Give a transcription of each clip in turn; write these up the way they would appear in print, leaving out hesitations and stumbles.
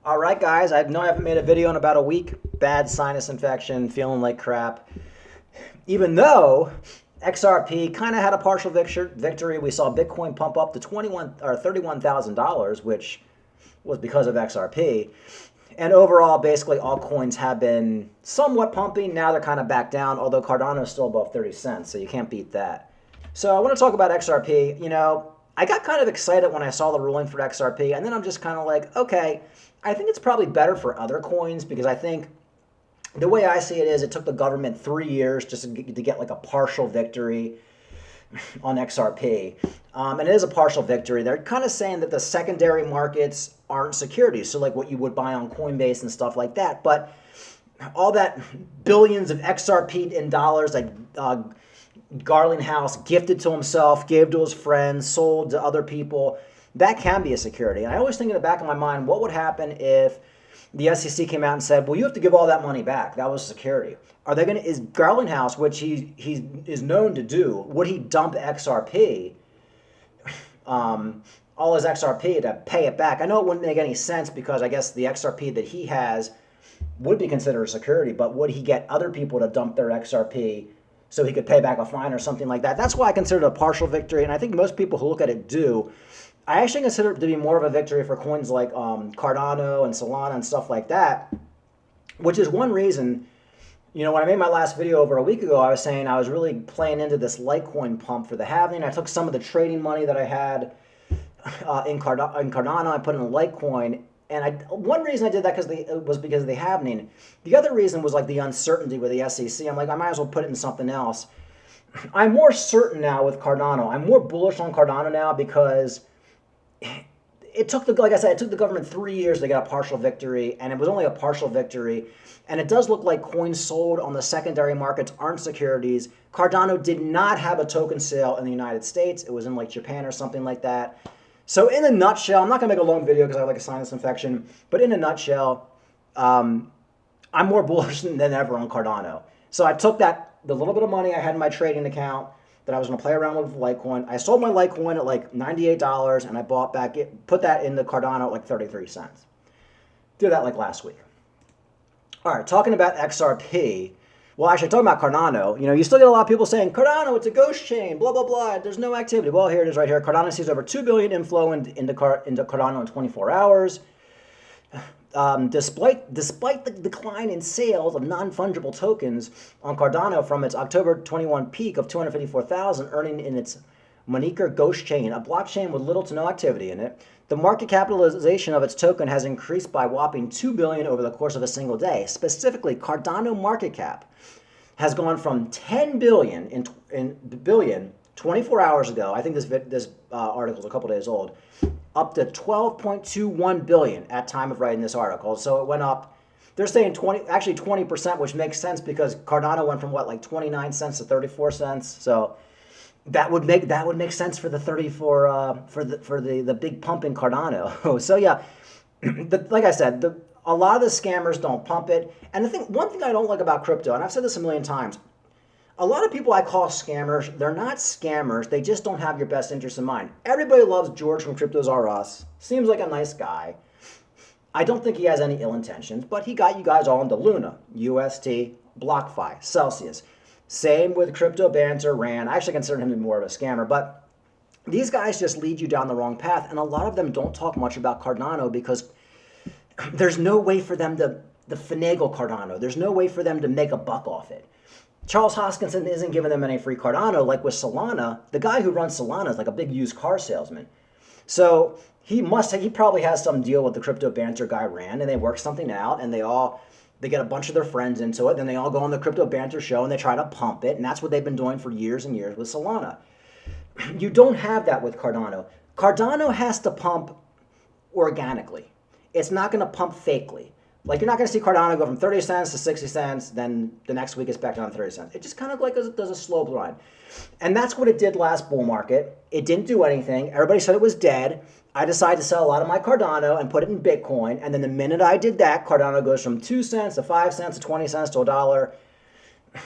All right, guys, I know I haven't made a video in about a week. Bad sinus infection, feeling like crap. Even though XRP kind of had a partial victory, we saw Bitcoin pump up to $31,000, which was because of XRP. And overall, basically all coins have been somewhat pumping. Now they're kind of back down, although Cardano is still above 30 cents, so you can't beat that. So I want to talk about XRP. I got kind of excited when I saw the ruling for XRP, and then I'm just kind of like, okay, I think it's probably better for other coins because I think the way I see it is it took the government 3 years just to get like a partial victory on XRP. And it is a partial victory. They're kind of saying that the secondary markets aren't securities, so like what you would buy on Coinbase and stuff like that. But all that billions of XRP in dollars that Garlinghouse gifted to himself, gave to his friends, sold to other people, that can be a security. And I always think in the back of my mind, what would happen if the SEC came out and said, well, you have to give all that money back. That was security. Are they going to, is Garlinghouse, which he is known to do, would he dump XRP, all his XRP to pay it back? I know it wouldn't make any sense because I guess the XRP that he has would be considered security, but would he get other people to dump their XRP so he could pay back a fine or something like that? That's why I consider it a partial victory, and I think most people who look at it do. I actually consider it to be more of a victory for coins like Cardano and Solana and stuff like that, which is one reason, when I made my last video over a week ago, I was saying I was really playing into this litecoin pump for the halving. I took some of the trading money that I had in Cardano, I put in Litecoin, and one reason I did that was because of the halving. The other reason was like the uncertainty with the SEC. I'm like, I might as well put it in something else. I'm more certain now with Cardano. I'm more bullish on Cardano now because like I said, it took the government 3 years to get a partial victory, and it was only a partial victory. And it does look like coins sold on the secondary markets aren't securities. Cardano did not have a token sale in the United States. It was in like Japan or something like that. So in a nutshell, I'm not going to make a long video because I have like a sinus infection, but in a nutshell, I'm more bullish than ever on Cardano. So I took the little bit of money I had in my trading account that I was going to play around with Litecoin. I sold my Litecoin at like $98 and I put that in the Cardano at like 33 cents. Did that like last week. All right, talking about XRP. Well, actually, talking about Cardano, you still get a lot of people saying, Cardano, it's a ghost chain, blah, blah, blah, there's no activity. Well, here it is right here. Cardano sees over 2 billion inflow into Cardano in 24 hours. Despite the decline in sales of non-fungible tokens on Cardano from its October 21 peak of 254,000, earning in its moniker Ghost Chain, a blockchain with little to no activity in it, the market capitalization of its token has increased by a whopping 2 billion over the course of a single day. Specifically, Cardano market cap has gone from 10 billion in 24 hours ago. I think this article is a couple days old, up to 12.21 billion at time of writing this article. So it went up. They're saying 20%, which makes sense because Cardano went from what, like 29 cents to 34 cents. So that would make sense for the 34 for the big pump in Cardano. So yeah, like I said, a lot of the scammers don't pump it. And one thing I don't like about crypto, and I've said this a million times, a lot of people I call scammers, they're not scammers. They just don't have your best interest in mind. Everybody loves George from Cryptos R Us. Seems like a nice guy. I don't think he has any ill intentions, but he got you guys all into Luna, UST, BlockFi, Celsius. Same with Crypto Banter, Rand. I actually consider him to be more of a scammer, but these guys just lead you down the wrong path, and a lot of them don't talk much about Cardano because there's no way for them to finagle Cardano. There's no way for them to make a buck off it. Charles Hoskinson isn't giving them any free Cardano like with Solana. The guy who runs Solana is like a big used car salesman. So he probably has some deal with the Crypto Banter guy Rand, and they work something out, and they get a bunch of their friends into it, then they all go on the Crypto Banter show and they try to pump it, and that's what they've been doing for years and years with Solana. You don't have that with Cardano. Cardano has to pump organically. It's not going to pump fakely. Like, you're not going to see Cardano go from 30 cents to 60 cents, then the next week it's back down to 30 cents. It just kind of like does a slow grind. And that's what it did last bull market. It didn't do anything. Everybody said it was dead. I decided to sell a lot of my Cardano and put it in Bitcoin. And then the minute I did that, Cardano goes from 2 cents to 5 cents to 20 cents to $1.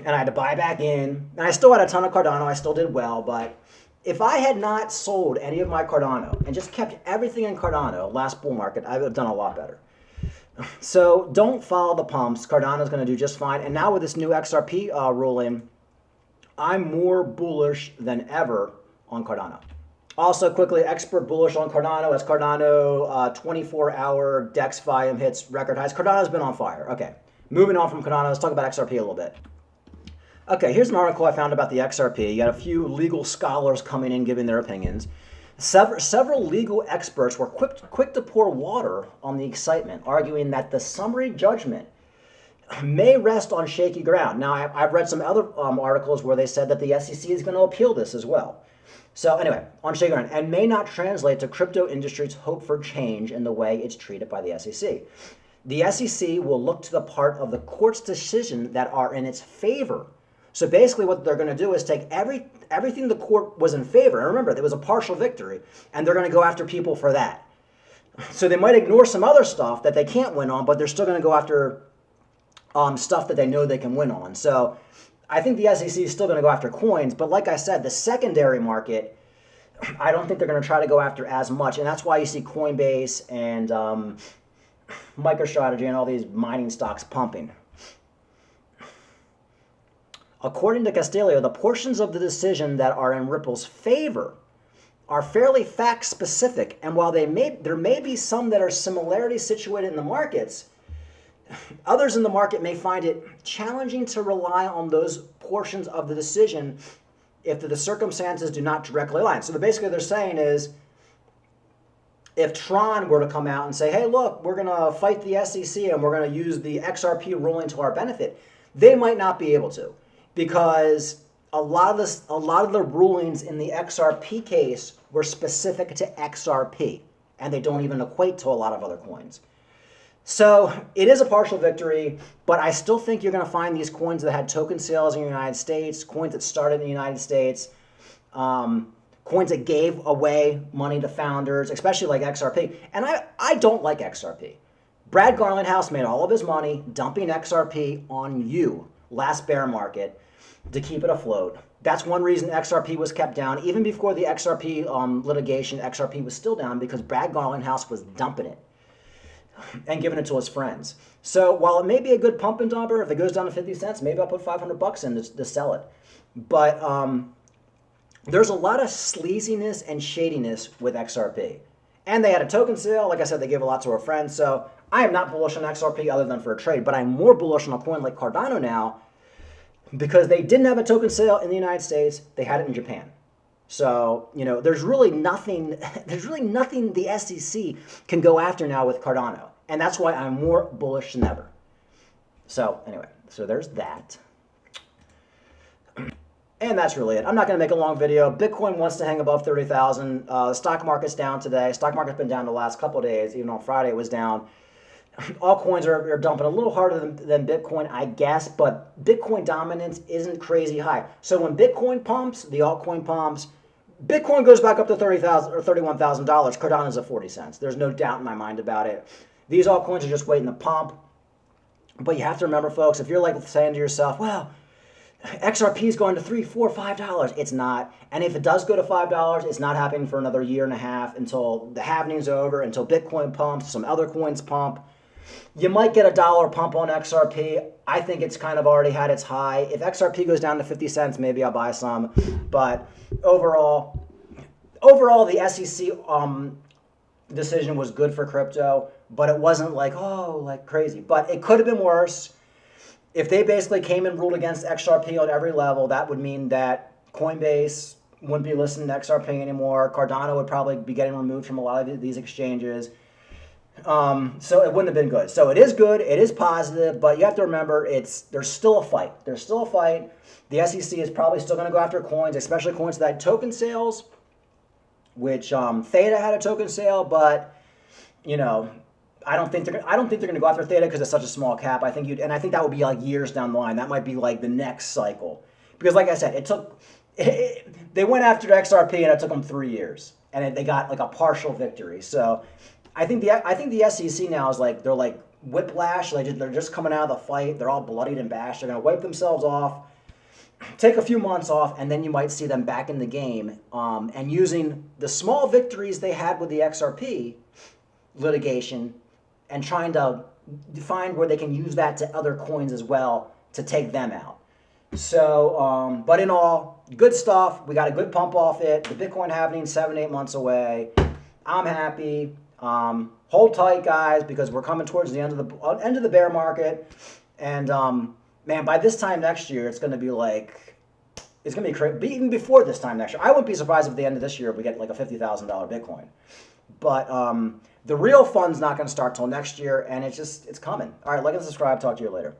And I had to buy back in. And I still had a ton of Cardano. I still did well. But if I had not sold any of my Cardano and just kept everything in Cardano last bull market, I would have done a lot better. So don't follow the pumps. Cardano's going to do just fine. And now with this new XRP ruling, I'm more bullish than ever on Cardano. Also, quickly, expert bullish on Cardano as Cardano 24-hour DEX volume hits record highs. Cardano's been on fire. Okay, moving on from Cardano, let's talk about XRP a little bit. Okay, here's an article I found about the XRP. You got a few legal scholars coming in giving their opinions. Several legal experts were quick to pour water on the excitement, arguing that the summary judgment may rest on shaky ground. Now, I've read some other articles where they said that the SEC is going to appeal this as well. So anyway, on shaky ground, and may not translate to crypto industry's hope for change in the way it's treated by the SEC. The SEC will look to the part of the court's decision that are in its favor. So basically what they're going to do is take everything the court was in favor, and remember, there was a partial victory, and they're going to go after people for that. So they might ignore some other stuff that they can't win on, but they're still going to go after stuff that they know they can win on. So I think the SEC is still going to go after coins, but like I said, the secondary market, I don't think they're going to try to go after as much, and that's why you see Coinbase and MicroStrategy and all these mining stocks pumping. According to Castillo, the portions of the decision that are in Ripple's favor are fairly fact-specific, and while there may be some that are similarly situated in the markets, others in the market may find it challenging to rely on those portions of the decision if the circumstances do not directly align. So basically they're saying is, if Tron were to come out and say, hey, look, we're going to fight the SEC and we're going to use the XRP ruling to our benefit, they might not be able to, because a lot of the rulings in the XRP case were specific to XRP, and they don't even equate to a lot of other coins. So it is a partial victory, but I still think you're going to find these coins that had token sales in the United States, coins that started in the United States, coins that gave away money to founders, especially like XRP. And I don't like XRP. Brad Garlinghouse made all of his money dumping XRP on you last bear market to keep it afloat. That's one reason XRP was kept down. Even before the XRP litigation, XRP was still down because Brad Garlinghouse was dumping it and giving it to his friends. So while it may be a good pump and dumper, if it goes down to 50 cents, maybe I'll put 500 bucks in to sell it. But there's a lot of sleaziness and shadiness with XRP. And they had a token sale. Like I said, they gave a lot to our friends. So I am not bullish on XRP other than for a trade, but I'm more bullish on a coin like Cardano now because they didn't have a token sale in the United States. They had it in Japan. So, you know, there's really nothing the SEC can go after now with Cardano. And that's why I'm more bullish than ever. So anyway, so there's that. And that's really it. I'm not going to make a long video. Bitcoin wants to hang above 30,000. The stock market's down today. Stock market's been down the last couple of days. Even on Friday it was down. All coins are dumping a little harder than Bitcoin, I guess, but Bitcoin dominance isn't crazy high. So when Bitcoin pumps, the altcoin pumps, Bitcoin goes back up to $30,000 or $31,000. Cardano's at 40 cents. There's no doubt in my mind about it. These altcoins are just waiting to pump. But you have to remember, folks, if you're like saying to yourself, well, XRP is going to $3, $4, $5. It's not. And if it does go to $5, it's not happening for another year and a half until the halving's over, until Bitcoin pumps, some other coins pump. You might get a $1 pump on XRP. I think it's kind of already had its high. If XRP goes down to 50 cents, maybe I'll buy some. But overall the SEC decision was good for crypto, but it wasn't like, oh, like crazy. But it could have been worse. If they basically came and ruled against XRP on every level, that would mean that Coinbase wouldn't be listening to XRP anymore. Cardano would probably be getting removed from a lot of these exchanges. So it wouldn't have been good. So it is good, it is positive, but you have to remember there's still a fight. There's still a fight. The SEC is probably still going to go after coins, especially coins that had token sales, which Theta had a token sale, but you know, I don't think they're going to go after Theta because it's such a small cap. I think and I think that would be like years down the line. That might be like the next cycle, because like I said, they went after XRP and it took them 3 years, and they got like a partial victory. So I think the SEC now is like, they're like whiplash. They're just coming out of the fight. They're all bloodied and bashed. They're going to wipe themselves off, take a few months off, and then you might see them back in the game and using the small victories they had with the XRP litigation and trying to find where they can use that to other coins as well to take them out. So, but in all, good stuff. We got a good pump off it. The Bitcoin halving 7-8 months away. I'm happy. Hold tight, guys, because we're coming towards the end of the bear market. And man, by this time next year, it's going to be like, it's going to be crazy. Even before this time next year, I wouldn't be surprised if at the end of this year we get like a $50,000 Bitcoin. But the real fun's not going to start till next year, and it's coming. All right, like and subscribe. Talk to you later.